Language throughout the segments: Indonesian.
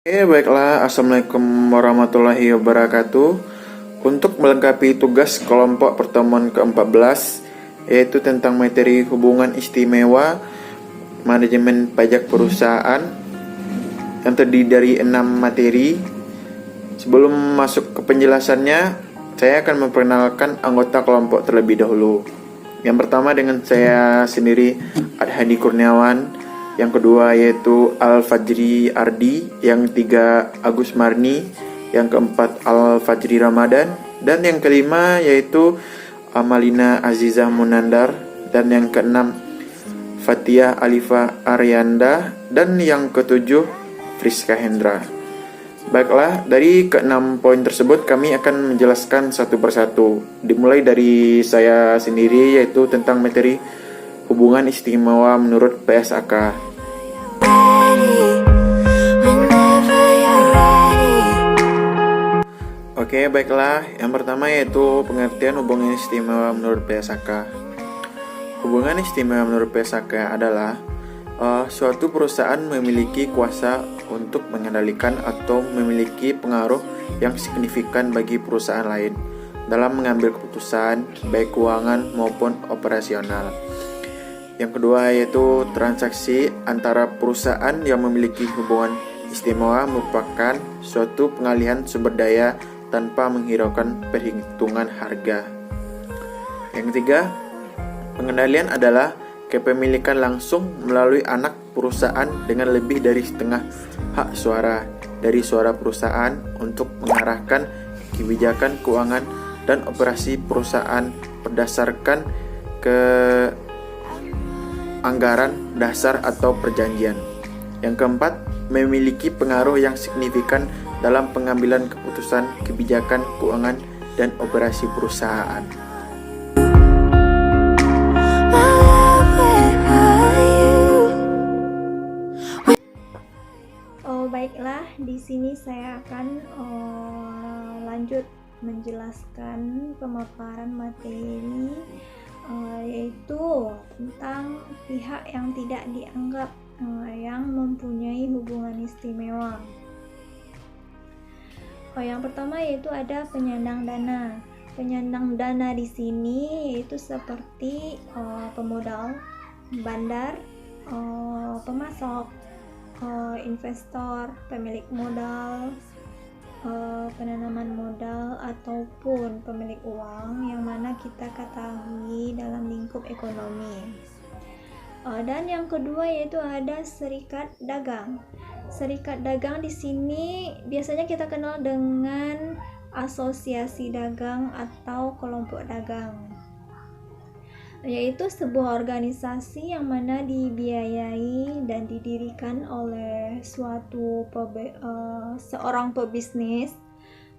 Oke, baiklah. Assalamualaikum warahmatullahi wabarakatuh. Untuk melengkapi tugas kelompok pertemuan ke-14, yaitu tentang materi hubungan istimewa manajemen pajak perusahaan yang terdiri dari 6 materi. Sebelum masuk ke penjelasannya, saya akan memperkenalkan anggota kelompok terlebih dahulu. Yang pertama dengan saya sendiri, Adhadi Kurniawan. Yang kedua yaitu Al-Fajri Ardi. Yang ketiga Agus Marni. Yang keempat Al-Fajri Ramadan. Dan yang kelima yaitu Amalina Azizah Munandar. Dan yang keenam Fatia Alifa Aryanda. Dan yang ketujuh Friska Hendra. Baiklah, dari ke-6 poin tersebut kami akan menjelaskan satu persatu. Dimulai dari saya sendiri, yaitu tentang materi hubungan istimewa menurut PSAK. Oke, baiklah. Yang pertama yaitu pengertian hubungan istimewa menurut PSAK. Hubungan istimewa menurut PSAK adalah suatu perusahaan memiliki kuasa untuk mengendalikan atau memiliki pengaruh yang signifikan bagi perusahaan lain dalam mengambil keputusan baik keuangan maupun operasional. Yang kedua yaitu transaksi antara perusahaan yang memiliki hubungan istimewa merupakan suatu pengalihan sumber daya tanpa menghiraukan perhitungan harga. Yang ketiga, pengendalian adalah kepemilikan langsung melalui anak perusahaan dengan lebih dari setengah hak suara dari suara perusahaan untuk mengarahkan kebijakan keuangan dan operasi perusahaan berdasarkan ke anggaran dasar atau perjanjian. Yang keempat, memiliki pengaruh yang signifikan dalam pengambilan keputusan kebijakan keuangan dan operasi perusahaan. Baiklah, di sini saya akan lanjut menjelaskan pemaparan materi yaitu tentang pihak yang tidak dianggap yang mempunyai hubungan istimewa. Yang pertama yaitu ada penyandang dana. Penyandang dana di sini yaitu seperti pemodal, bandar, pemasok, investor, pemilik modal, penanaman modal ataupun pemilik uang yang mana kita ketahui dalam lingkup ekonomi. Dan yang kedua yaitu ada serikat dagang. Serikat dagang di sini biasanya kita kenal dengan asosiasi dagang atau kelompok dagang, yaitu sebuah organisasi yang mana dibiayai dan didirikan oleh seorang pebisnis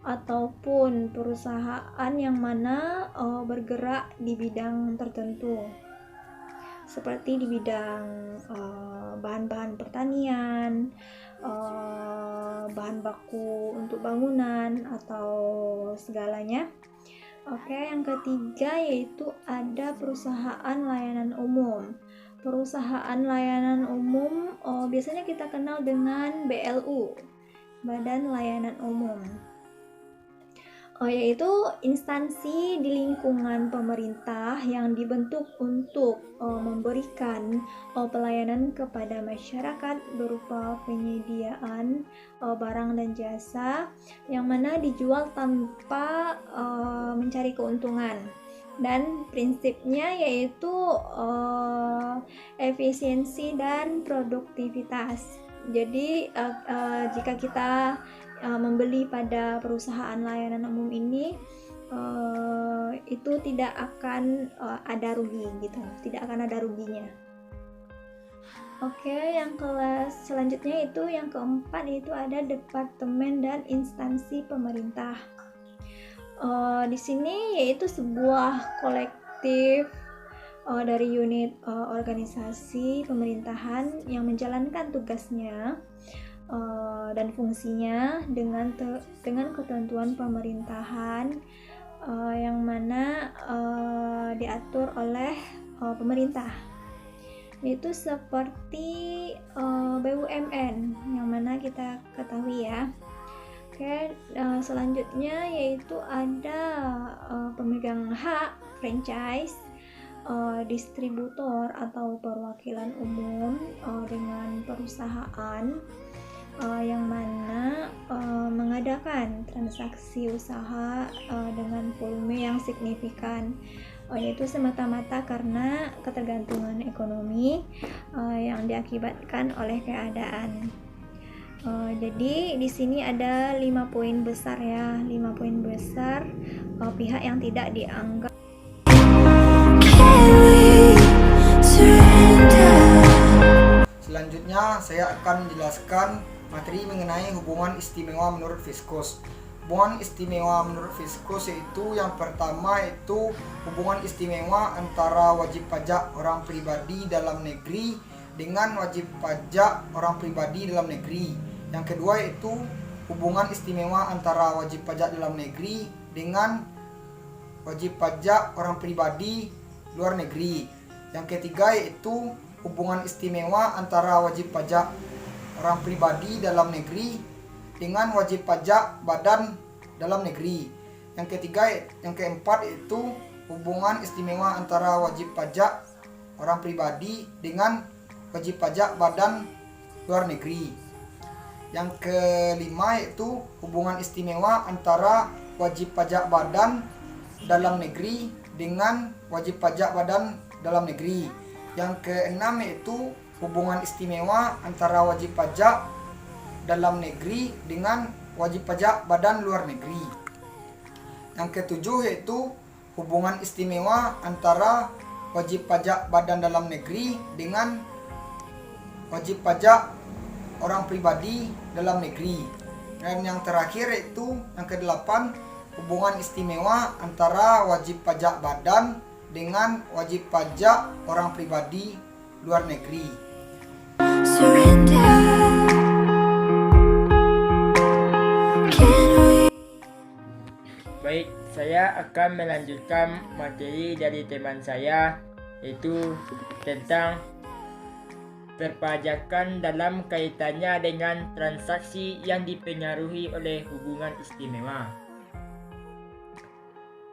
ataupun perusahaan yang mana bergerak di bidang tertentu, seperti di bidang bahan-bahan pertanian, bahan baku untuk bangunan atau segalanya. Oke, yang ketiga yaitu ada perusahaan layanan umum. Perusahaan layanan umum biasanya kita kenal dengan BLU, Badan Layanan Umum. Yaitu instansi di lingkungan pemerintah yang dibentuk untuk memberikan pelayanan kepada masyarakat berupa penyediaan barang dan jasa yang mana dijual tanpa mencari keuntungan, dan prinsipnya yaitu efisiensi dan produktivitas. Jadi jika kita membeli pada perusahaan layanan umum ini itu tidak akan ada rugi gitu, tidak akan ada ruginya. Oke, yang kelas selanjutnya itu yang keempat yaitu ada departemen dan instansi pemerintah. Di sini yaitu sebuah kolektif dari unit organisasi pemerintahan yang menjalankan tugasnya dan fungsinya dengan ketentuan pemerintahan yang mana diatur oleh pemerintah. Itu seperti BUMN yang mana kita ketahui ya. Oke, selanjutnya yaitu ada pemegang hak franchise, distributor atau perwakilan umum dengan perusahaan yang mana mengadakan transaksi usaha dengan volume yang signifikan, yaitu semata-mata karena ketergantungan ekonomi yang diakibatkan oleh keadaan. Jadi di sini ada 5 poin besar ya, 5 poin besar pihak yang tidak dianggap. Selanjutnya saya akan menjelaskan materi mengenai hubungan istimewa menurut Viscus. Hubungan istimewa menurut Viscus yaitu yang pertama itu hubungan istimewa antara wajib pajak orang pribadi dalam negeri dengan wajib pajak orang pribadi dalam negeri. Yang kedua yaitu hubungan istimewa antara wajib pajak dalam negeri dengan wajib pajak orang pribadi luar negeri. Yang ketiga yaitu hubungan istimewa antara wajib pajak orang pribadi dalam negeri dengan wajib pajak badan dalam negeri. Yang keempat yaitu hubungan istimewa antara wajib pajak orang pribadi dengan wajib pajak badan luar negeri. Yang kelima yaitu hubungan istimewa antara wajib pajak badan dalam negeri dengan wajib pajak badan dalam negeri. Yang keenam yaitu hubungan istimewa antara wajib pajak dalam negeri dengan wajib pajak badan luar negeri. Yang ketujuh yaitu hubungan istimewa antara wajib pajak badan dalam negeri dengan wajib pajak orang pribadi dalam negeri. Dan yang terakhir yaitu yang kedelapan, hubungan istimewa antara wajib pajak badan dengan wajib pajak orang pribadi luar negeri. Baik, saya akan melanjutkan materi dari teman saya, yaitu tentang perpajakan dalam kaitannya dengan transaksi yang dipengaruhi oleh hubungan istimewa.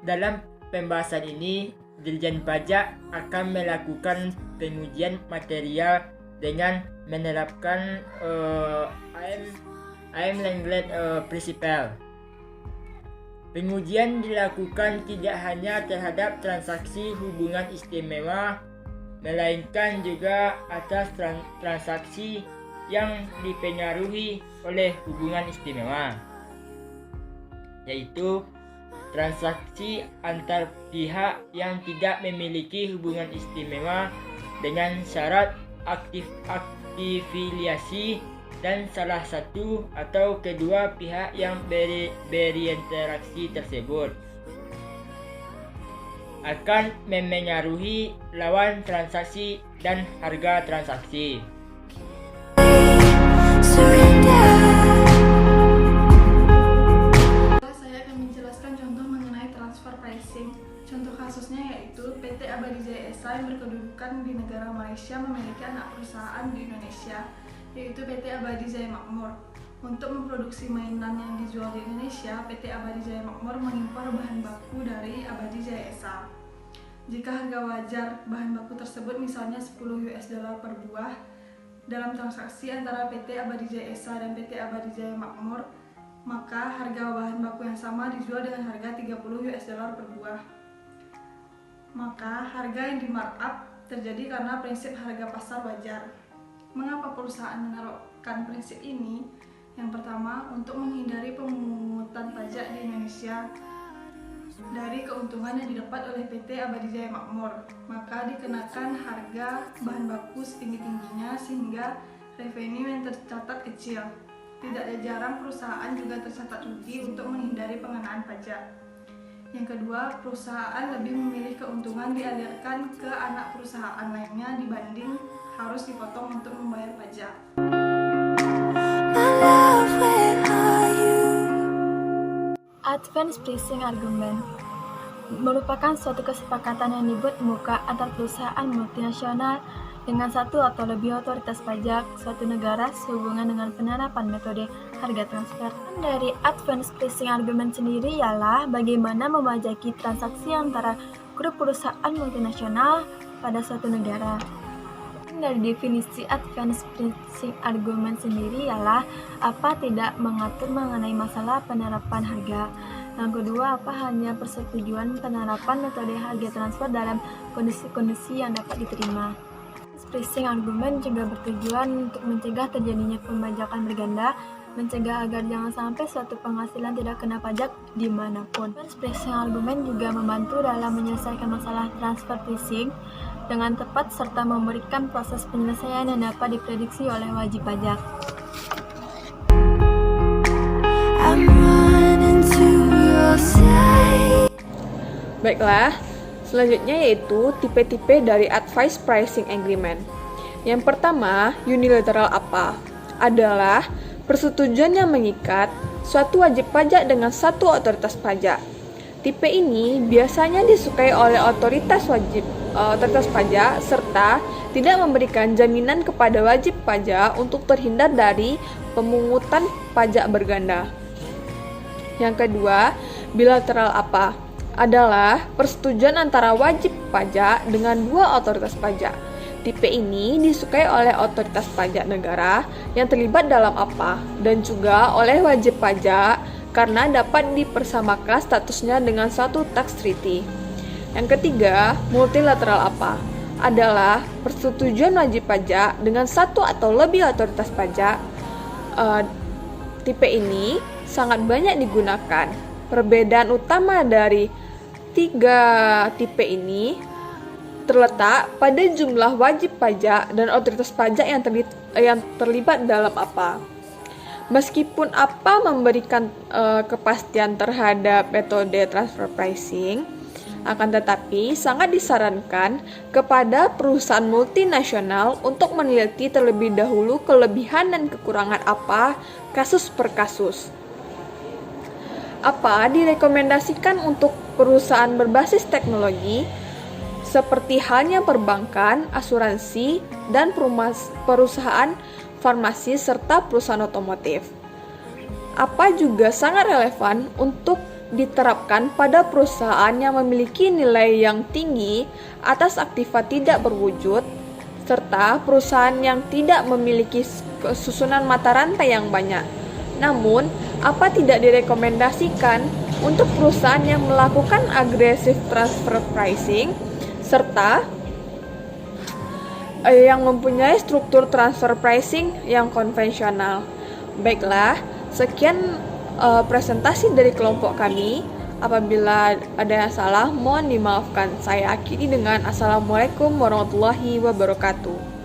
Dalam pembahasan ini, Dirjen Pajak akan melakukan pengujian material dengan menerapkan AM-Langlet Principle. Pengujian dilakukan tidak hanya terhadap transaksi hubungan istimewa, melainkan juga atas transaksi yang dipengaruhi oleh hubungan istimewa, yaitu transaksi antar pihak yang tidak memiliki hubungan istimewa dengan syarat aktifiliasi dan salah satu atau kedua pihak yang berinteraksi tersebut akan memengaruhi lawan transaksi dan harga transaksi. Saya akan menjelaskan contoh mengenai transfer pricing. Contoh kasusnya yaitu PT Abadi Jaya Esa yang berkedudukan di negara Malaysia memiliki anak perusahaan di Indonesia, yaitu PT Abadi Jaya Makmur. Untuk memproduksi mainan yang dijual di Indonesia, PT Abadi Jaya Makmur mengimpor bahan baku dari Abadi Jaya Esa. Jika harga wajar bahan baku tersebut misalnya $10 per buah, dalam transaksi antara PT Abadi Jaya Esa dan PT Abadi Jaya Makmur, maka harga bahan baku yang sama dijual dengan harga $30 per buah. Maka harga yang di markup terjadi karena prinsip harga pasar wajar. Mengapa perusahaan menerapkan prinsip ini? Yang pertama, untuk menghindari pemungutan pajak di Indonesia dari keuntungan yang didapat oleh PT Abadi Jaya Makmur, maka dikenakan harga bahan baku setinggi-tingginya sehingga revenue yang tercatat kecil. Tidak jarang perusahaan juga tercatat rugi untuk menghindari pengenaan pajak. Yang kedua, perusahaan lebih memilih keuntungan dialirkan ke anak perusahaan lainnya dibanding harus dipotong untuk membayar pajak. Advance pricing argument merupakan suatu kesepakatan yang dibuat muka antar perusahaan multinasional dengan satu atau lebih otoritas pajak suatu negara sehubungan dengan penerapan metode harga transfer. Dari advance pricing argument sendiri ialah bagaimana memajaki transaksi antara grup perusahaan multinasional pada suatu negara. Dari definisi advance pricing argument sendiri ialah apa tidak mengatur mengenai masalah penerapan harga. Yang kedua, apa hanya persetujuan penerapan metode harga transfer dalam kondisi-kondisi yang dapat diterima. Pricing argument juga bertujuan untuk mencegah terjadinya pembajakan berganda, mencegah agar jangan sampai suatu penghasilan tidak kena pajak dimanapun. Pricing argument juga membantu dalam menyelesaikan masalah transfer pricing dengan tepat serta memberikan proses penyelesaian yang dapat diprediksi oleh wajib pajak. Baiklah, selanjutnya yaitu tipe-tipe dari Advice Pricing Agreement. Yang pertama, unilateral apa? Adalah persetujuan yang mengikat suatu wajib pajak dengan satu otoritas pajak. Tipe ini biasanya disukai oleh otoritas pajak serta tidak memberikan jaminan kepada wajib pajak untuk terhindar dari pemungutan pajak berganda. Yang kedua, bilateral apa? Adalah persetujuan antara wajib pajak dengan dua otoritas pajak. Tipe ini disukai oleh otoritas pajak negara yang terlibat dalam apa dan juga oleh wajib pajak karena dapat dipersamakan statusnya dengan suatu tax treaty. Yang ketiga, multilateral apa? Adalah persetujuan wajib pajak dengan satu atau lebih otoritas pajak. Tipe ini sangat banyak digunakan. Perbedaan utama dari tiga tipe ini terletak pada jumlah wajib pajak dan otoritas pajak yang terlibat dalam apa. Meskipun apa memberikan kepastian terhadap metode transfer pricing, akan tetapi sangat disarankan kepada perusahaan multinasional untuk meneliti terlebih dahulu kelebihan dan kekurangan apa kasus per kasus. Apa direkomendasikan untuk perusahaan berbasis teknologi seperti halnya perbankan, asuransi, dan perusahaan farmasi serta perusahaan otomotif. Apa juga sangat relevan untuk diterapkan pada perusahaan yang memiliki nilai yang tinggi atas aktiva tidak berwujud serta perusahaan yang tidak memiliki susunan mata rantai yang banyak. Namun, apa tidak direkomendasikan untuk perusahaan yang melakukan agresif transfer pricing serta yang mempunyai struktur transfer pricing yang konvensional. Baiklah, sekian presentasi dari kelompok kami. Apabila ada yang salah, mohon dimaafkan. Saya akhiri dengan Assalamualaikum warahmatullahi wabarakatuh.